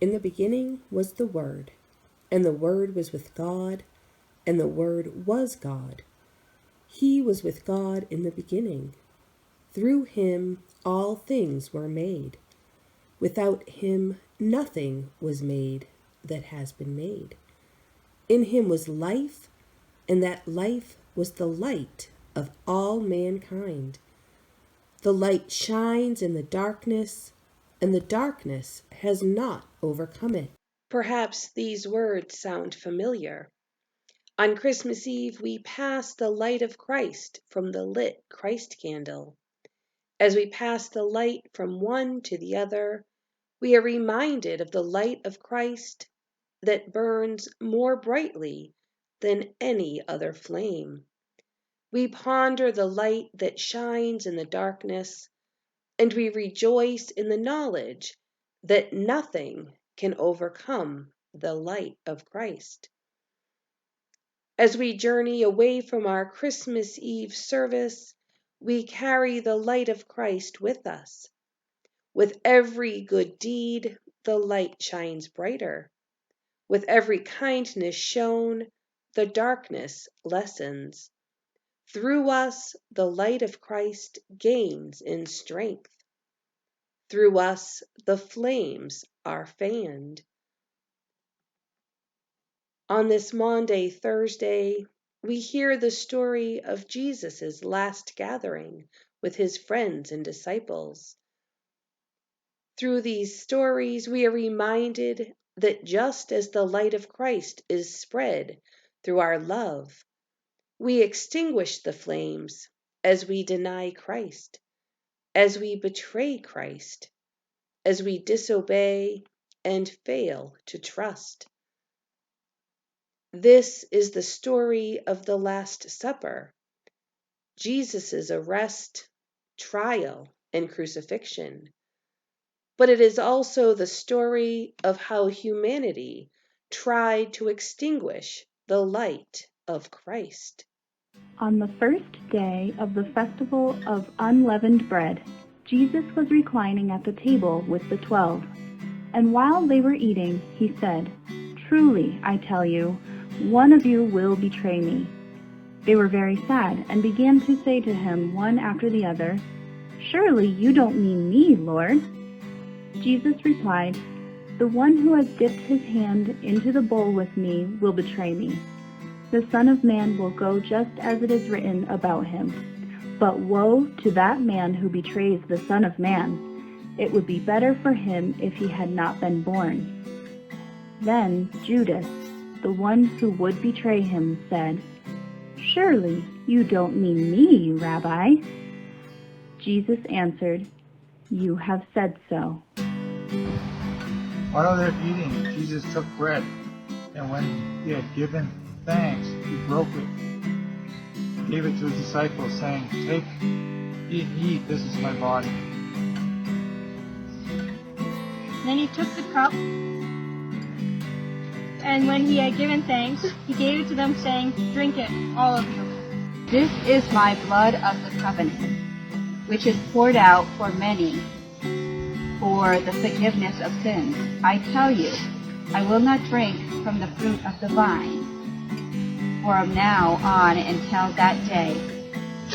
In the beginning was the Word, and the Word was with God, and the Word was God. He was with God in the beginning. Through him all things were made. Without him nothing was made that has been made. In him was life, and that life was the light of all mankind. The light shines in the darkness, and the darkness has not overcome it. Perhaps these words sound familiar. On Christmas Eve, we pass the light of Christ from the lit Christ candle. As we pass the light from one to the other, we are reminded of the light of Christ that burns more brightly than any other flame. We ponder the light that shines in the darkness, and we rejoice in the knowledge that nothing can overcome the light of Christ. As we journey away from our Christmas Eve service, we carry the light of Christ with us. With every good deed, the light shines brighter. With every kindness shown, the darkness lessens. Through us, the light of Christ gains in strength. Through us, the flames are fanned. On this Maundy Thursday, we hear the story of Jesus' last gathering with his friends and disciples. Through these stories, we are reminded that just as the light of Christ is spread through our love, we extinguish the flames as we deny Christ, as we betray Christ, as we disobey and fail to trust. This is the story of the Last Supper, Jesus' arrest, trial, and crucifixion. But it is also the story of how humanity tried to extinguish the light of Christ. On the first day of the festival of unleavened bread, Jesus was reclining at the table with the 12. And while they were eating, he said, "Truly, I tell you, one of you will betray me." They were very sad and began to say to him one after the other, "Surely you don't mean me, Lord." Jesus replied, "The one who has dipped his hand into the bowl with me will betray me. The Son of Man will go just as it is written about him. But woe to that man who betrays the Son of Man! It would be better for him if he had not been born." Then Judas, the one who would betray him, said, "Surely you don't mean me, Rabbi." Jesus answered, "You have said so." While they're eating, Jesus took bread, and when he had given thanks, he broke it, gave it to his disciples, saying, "Take, eat and eat, this is my body." Then he took the cup, and when he had given thanks, he gave it to them, saying, "Drink it, all of you. This is my blood of the covenant, which is poured out for many for the forgiveness of sins. I tell you, I will not drink from the fruit of the vine from now on until that day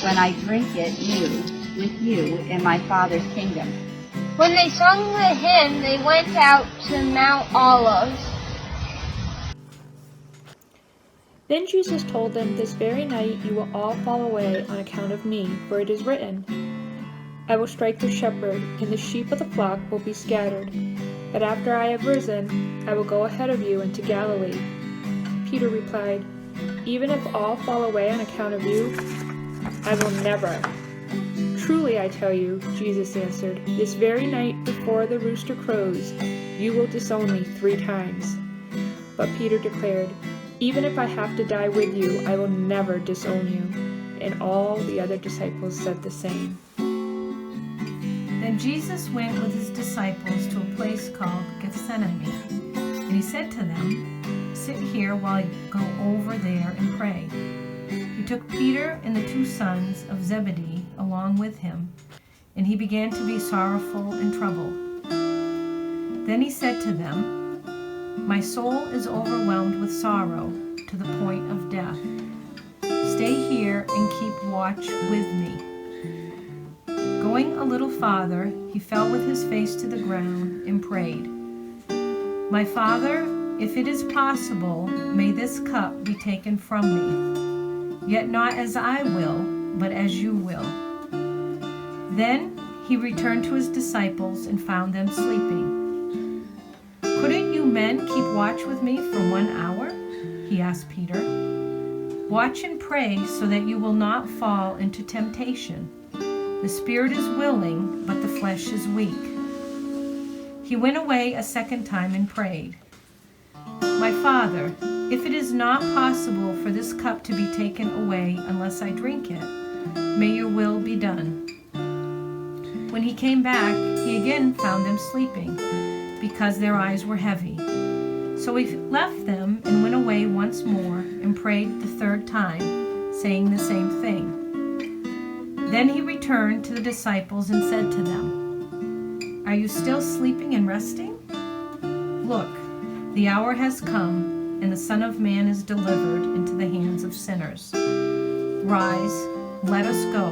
when I drink it new with you in my Father's kingdom." When they sung the hymn, they went out to Mount Olives. Then Jesus told them, "This very night you will all fall away on account of me, for it is written, I will strike the shepherd, and the sheep of the flock will be scattered. But after I have risen, I will go ahead of you into Galilee." Peter replied, "Even if all fall away on account of you, I will never." "Truly I tell you," Jesus answered, "this very night before the rooster crows, you will disown me 3 times." But Peter declared, "Even if I have to die with you, I will never disown you." And all the other disciples said the same. Then Jesus went with his disciples to a place called Gethsemane, and he said to them, "Sit here while I go over there and pray." He took Peter and the 2 sons of Zebedee along with him, and he began to be sorrowful and troubled. Then he said to them, "My soul is overwhelmed with sorrow to the point of death. Stay here and keep watch with me." Going a little farther, he fell with his face to the ground and prayed, "My Father, if it is possible, may this cup be taken from me. Yet not as I will, but as you will." Then he returned to his disciples and found them sleeping. "Couldn't you men keep watch with me for 1 hour?" he asked Peter. "Watch and pray so that you will not fall into temptation. The spirit is willing, but the flesh is weak." He went away a second time and prayed, "My Father, if it is not possible for this cup to be taken away unless I drink it, may your will be done." When he came back, he again found them sleeping, because their eyes were heavy. So he left them and went away once more and prayed the third time, saying the same thing. Then he returned to the disciples and said to them, "Are you still sleeping and resting? Look, the hour has come, and the Son of Man is delivered into the hands of sinners. Rise, let us go.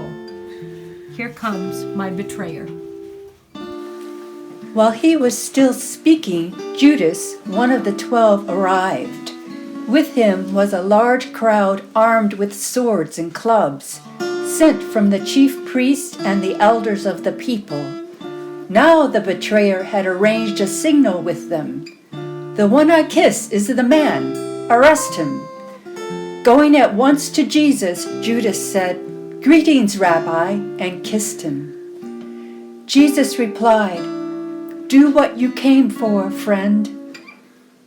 Here comes my betrayer." While he was still speaking, Judas, one of the 12, arrived. With him was a large crowd armed with swords and clubs, sent from the chief priests and the elders of the people. Now the betrayer had arranged a signal with them. "The one I kiss is the man. Arrest him." Going at once to Jesus, Judas said, "Greetings, Rabbi," and kissed him. Jesus replied, "Do what you came for, friend."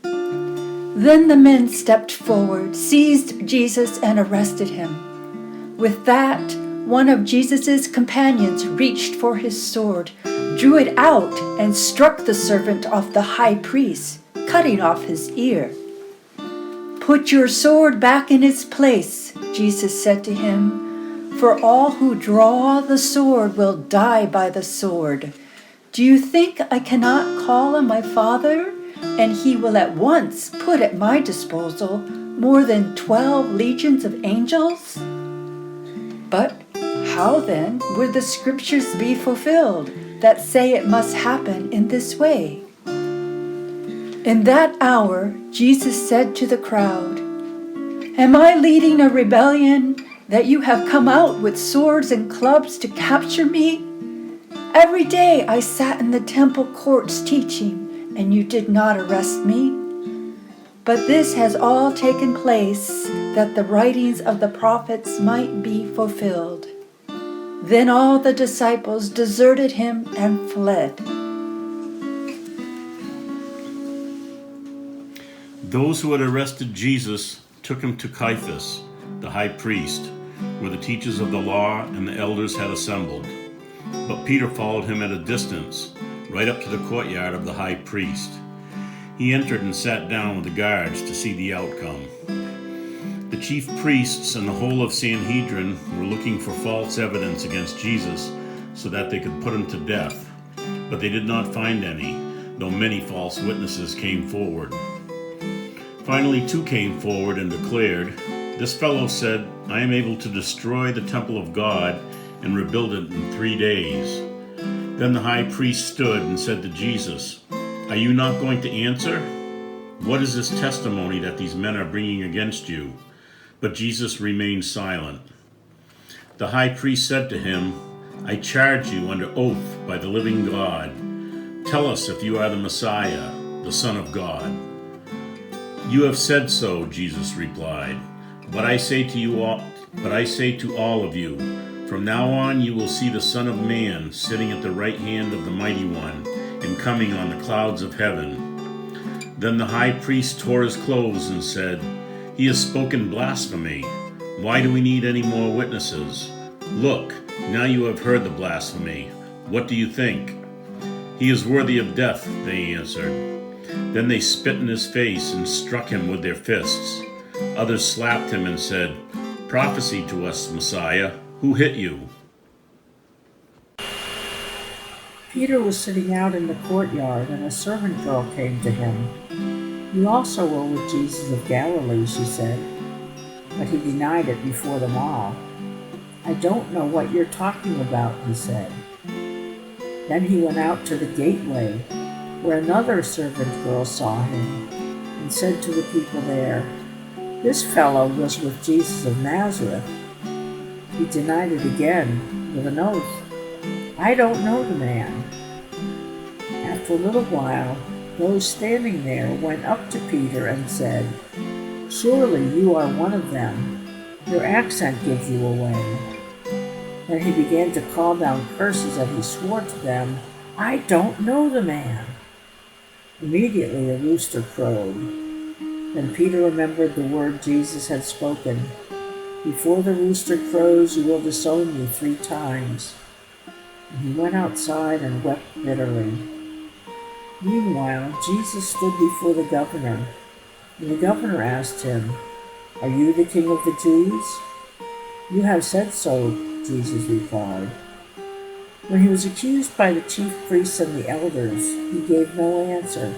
Then the men stepped forward, seized Jesus, and arrested him. With that, one of Jesus' companions reached for his sword, drew it out, and struck the servant of the high priest, cutting off his ear. "Put your sword back in its place," Jesus said to him, "for all who draw the sword will die by the sword. Do you think I cannot call on my Father, and he will at once put at my disposal more than 12 legions of angels? But how then would the scriptures be fulfilled that say it must happen in this way?" In that hour, Jesus said to the crowd, "Am I leading a rebellion that you have come out with swords and clubs to capture me? Every day I sat in the temple courts teaching, and you did not arrest me. But this has all taken place that the writings of the prophets might be fulfilled." Then all the disciples deserted him and fled. Those who had arrested Jesus took him to Caiaphas, the high priest, where the teachers of the law and the elders had assembled. But Peter followed him at a distance, right up to the courtyard of the high priest. He entered and sat down with the guards to see the outcome. The chief priests and the whole of Sanhedrin were looking for false evidence against Jesus so that they could put him to death, but they did not find any, though many false witnesses came forward. Finally, 2 came forward and declared, "This fellow said, I am able to destroy the temple of God and rebuild it in 3 days. Then the high priest stood and said to Jesus, "Are you not going to answer? What is this testimony that these men are bringing against you?" But Jesus remained silent. The high priest said to him, "I charge you under oath by the living God. Tell us if you are the Messiah, the Son of God." "You have said so," Jesus replied. But I say to all of you, from now on you will see the Son of Man sitting at the right hand of the Mighty One and coming on the clouds of heaven." Then the high priest tore his clothes and said, "He has spoken blasphemy. Why do we need any more witnesses? Look, now you have heard the blasphemy. What do you think?" "He is worthy of death," they answered. Then they spit in his face and struck him with their fists. Others slapped him and said, "Prophesy to us, Messiah. Who hit you?" Peter was sitting out in the courtyard, and a servant girl came to him. "You also were with Jesus of Galilee," she said. But he denied it before them all. "I don't know what you're talking about," he said. Then he went out to the gateway, where another servant girl saw him, and said to the people there, "This fellow was with Jesus of Nazareth." He denied it again with an oath. "I don't know the man." After a little while, those standing there went up to Peter and said, "Surely you are one of them. Your accent gives you away." Then he began to call down curses, and he swore to them, "I don't know the man." Immediately a rooster crowed. Then Peter remembered the word Jesus had spoken, "Before the rooster crows, you will disown me 3 times." And he went outside and wept bitterly. Meanwhile, Jesus stood before the governor, and the governor asked him, "Are you the king of the Jews?" "You have said so," Jesus replied. When he was accused by the chief priests and the elders, he gave no answer.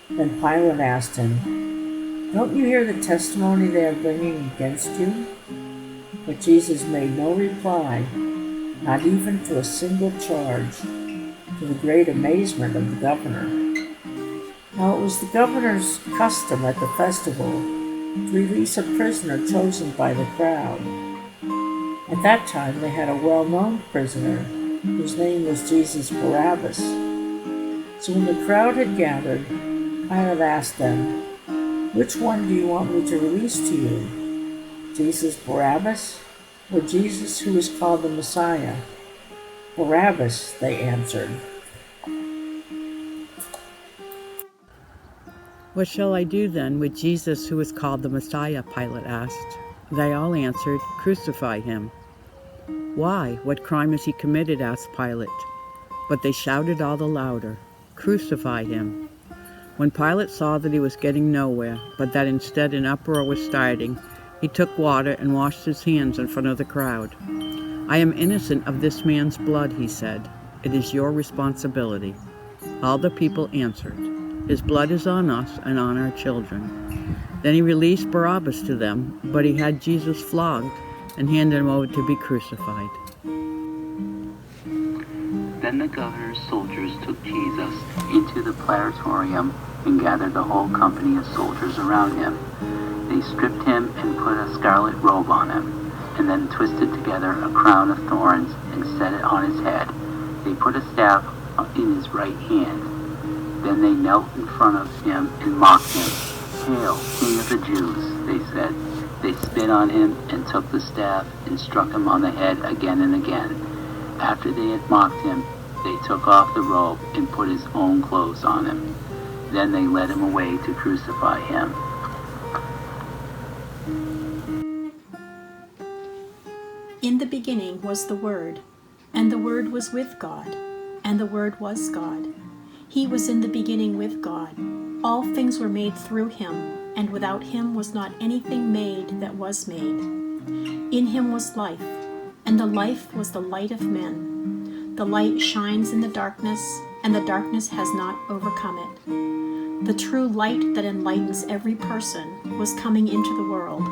Then Pilate asked him, "Don't you hear the testimony they are bringing against you?" But Jesus made no reply, not even to a single charge, to the great amazement of the governor. Now it was the governor's custom at the festival to release a prisoner chosen by the crowd. At that time they had a well-known prisoner whose name was Jesus Barabbas. So when the crowd had gathered, Pilate asked them, "Which one do you want me to release to you? Jesus Barabbas, or Jesus who is called the Messiah?" "Barabbas," they answered. "What shall I do then with Jesus who is called the Messiah?" Pilate asked. They all answered, "Crucify him." "Why? What crime has he committed?" asked Pilate. But they shouted all the louder, "Crucify him." When Pilate saw that he was getting nowhere, but that instead an uproar was starting, he took water and washed his hands in front of the crowd. "I am innocent of this man's blood," he said. "It is your responsibility." All the people answered, "His blood is on us and on our children." Then he released Barabbas to them, but he had Jesus flogged and handed him over to be crucified. Then the governor's soldiers took Jesus into the praetorium and gathered the whole company of soldiers around him. They stripped him and put a scarlet robe on him, and then twisted together a crown of thorns and set it on his head. They put a staff in his right hand. Then they knelt in front of him and mocked him. "Hail, King of the Jews," they said. They spit on him and took the staff and struck him on the head again and again. After they had mocked him, they took off the robe and put his own clothes on him. Then they led him away to crucify him. In the beginning was the Word, and the Word was with God, and the Word was God. He was in the beginning with God. All things were made through him, and without him was not anything made that was made. In him was life, and the life was the light of men. The light shines in the darkness, and the darkness has not overcome it. The true light that enlightens every person was coming into the world.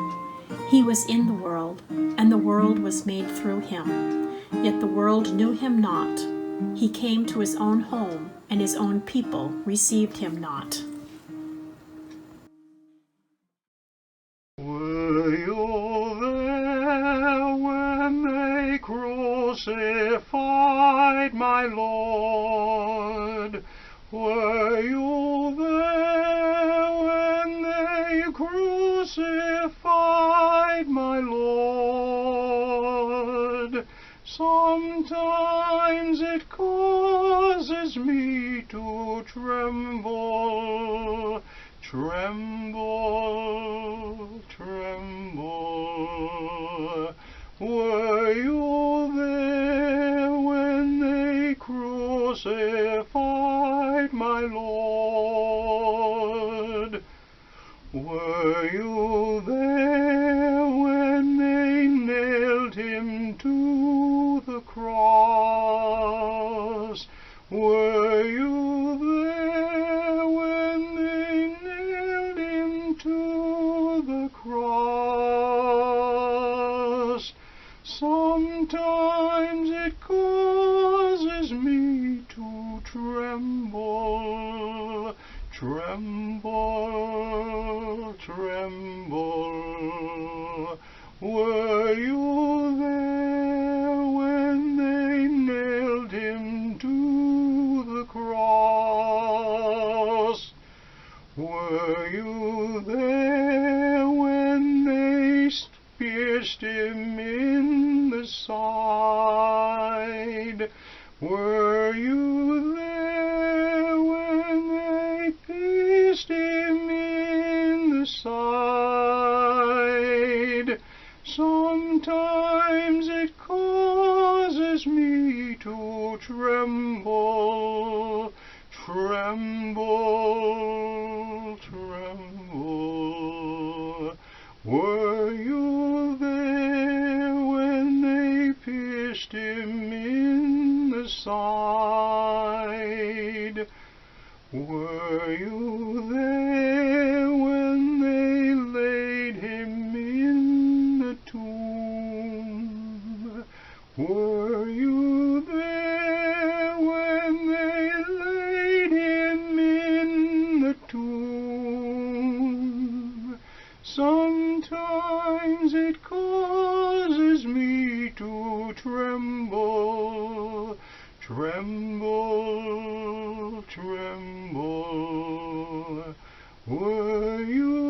He was in the world, and the world was made through him. Yet the world knew him not. He came to his own home, and his own people received him not. Were you there when they crucified my Lord? Were you there when they crucified my Lord? Sometimes it causes me to tremble, tremble, tremble. Were you there when they crucified my Lord? Were you there when they nailed him to the cross? Sometimes it causes me to tremble, tremble, tremble. Were you there when they nailed him to the cross? Were you there when they pierced him in the side? Were you there when they pierced him in the side? Sometimes it causes me to tremble, tremble, tremble. Were you there when they pierced him in the side? Were you there when they laid him in the tomb? Were you there when they laid him in the tomb? Sometimes it causes me to tremble, tremble, tremble. Were you